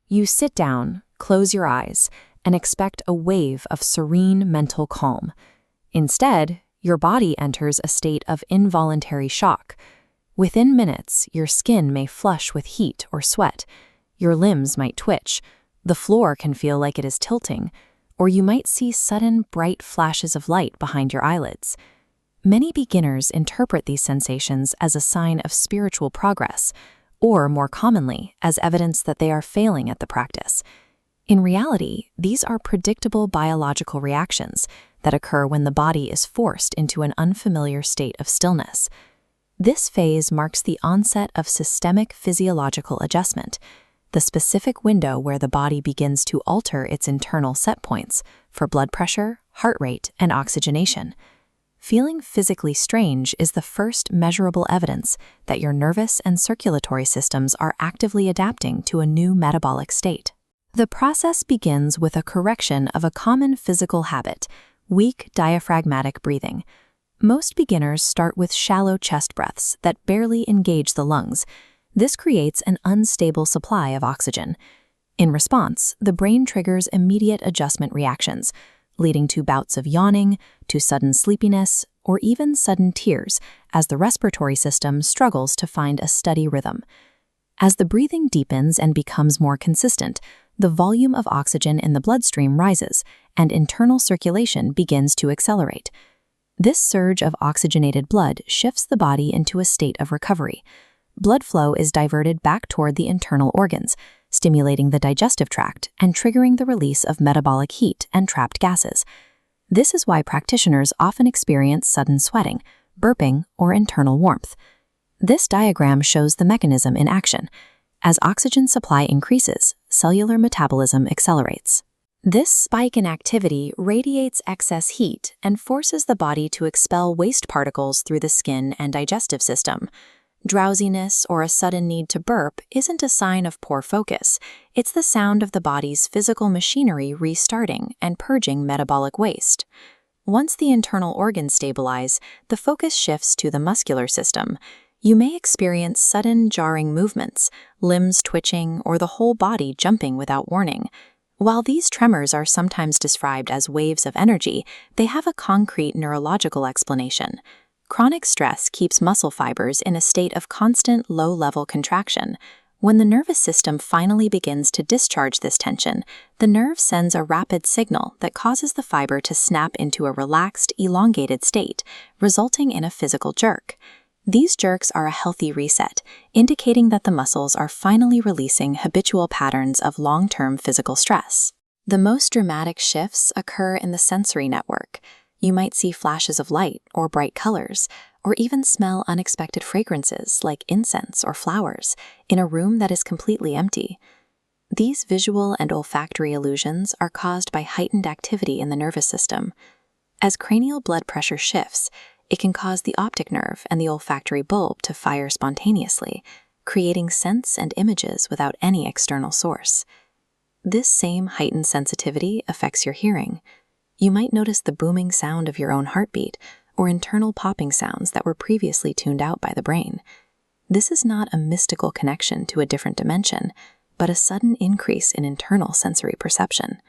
You sit down, close your eyes, and expect a wave of serene mental calm. Instead, your body enters a state of involuntary shock. Within minutes, your skin may flush with heat or sweat, your limbs might twitch, the floor can feel like it is tilting, or you might see sudden bright flashes of light behind your eyelids. Many beginners interpret these sensations as a sign of spiritual progress, or more commonly, as evidence that they are failing at the practice. In reality, these are predictable biological reactions that occur when the body is forced into an unfamiliar state of stillness. This phase marks the onset of systemic physiological adjustment, the specific window where the body begins to alter its internal set points for blood pressure, heart rate, and oxygenation. Feeling physically strange is the first measurable evidence that your nervous and circulatory systems are actively adapting to a new metabolic state. The process begins with a correction of a common physical habit, weak diaphragmatic breathing. Most beginners start with shallow chest breaths that barely engage the lungs. This creates an unstable supply of oxygen. In response, the brain triggers immediate adjustment reactions, leading to bouts of yawning, to sudden sleepiness, or even sudden tears as the respiratory system struggles to find a steady rhythm. As the breathing deepens and becomes more consistent, the volume of oxygen in the bloodstream rises, and internal circulation begins to accelerate. This surge of oxygenated blood shifts the body into a state of recovery. Blood flow is diverted back toward the internal organs, stimulating the digestive tract and triggering the release of metabolic heat and trapped gases. This is why practitioners often experience sudden sweating, burping, or internal warmth. This diagram shows the mechanism in action. As oxygen supply increases, cellular metabolism accelerates. This spike in activity radiates excess heat and forces the body to expel waste particles through the skin and digestive system. Drowsiness or a sudden need to burp isn't a sign of poor focus. It's the sound of the body's physical machinery restarting and purging metabolic waste. Once the internal organs stabilize, the focus shifts to the muscular system. You may experience sudden jarring movements, limbs twitching, or the whole body jumping without warning. While these tremors are sometimes described as waves of energy, they have a concrete neurological explanation. Chronic stress keeps muscle fibers in a state of constant low-level contraction. When the nervous system finally begins to discharge this tension, the nerve sends a rapid signal that causes the fiber to snap into a relaxed, elongated state, resulting in a physical jerk. These jerks are a healthy reset, indicating that the muscles are finally releasing habitual patterns of long-term physical stress. The most dramatic shifts occur in the sensory network. You might see flashes of light or bright colors, or even smell unexpected fragrances like incense or flowers in a room that is completely empty. These visual and olfactory illusions are caused by heightened activity in the nervous system. As cranial blood pressure shifts, it can cause the optic nerve and the olfactory bulb to fire spontaneously, creating scents and images without any external source. This same heightened sensitivity affects your hearing. You might notice the booming sound of your own heartbeat or internal popping sounds that were previously tuned out by the brain. This is not a mystical connection to a different dimension, but a sudden increase in internal sensory perception.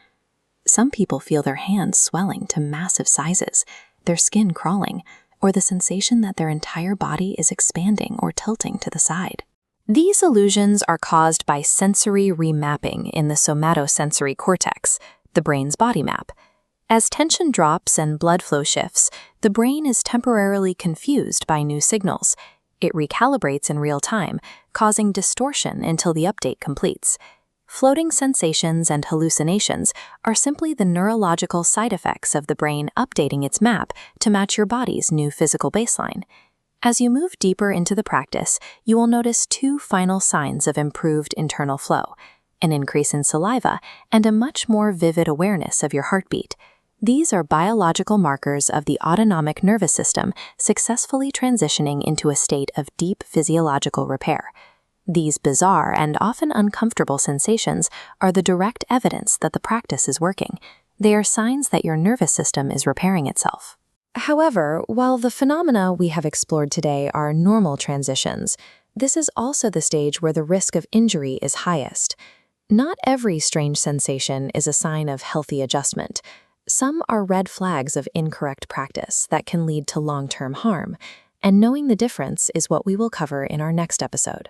Some people feel their hands swelling to massive sizes, their skin crawling, or the sensation that their entire body is expanding or tilting to the side. These illusions are caused by sensory remapping in the somatosensory cortex, the brain's body map. As tension drops and blood flow shifts, the brain is temporarily confused by new signals. It recalibrates in real time, causing distortion until the update completes. Floating sensations and hallucinations are simply the neurological side effects of the brain updating its map to match your body's new physical baseline. As you move deeper into the practice, you will notice two final signs of improved internal flow: an increase in saliva and a much more vivid awareness of your heartbeat. These are biological markers of the autonomic nervous system successfully transitioning into a state of deep physiological repair. These bizarre and often uncomfortable sensations are the direct evidence that the practice is working. They are signs that your nervous system is repairing itself. However, while the phenomena we have explored today are normal transitions, this is also the stage where the risk of injury is highest. Not every strange sensation is a sign of healthy adjustment. Some are red flags of incorrect practice that can lead to long-term harm, and knowing the difference is what we will cover in our next episode.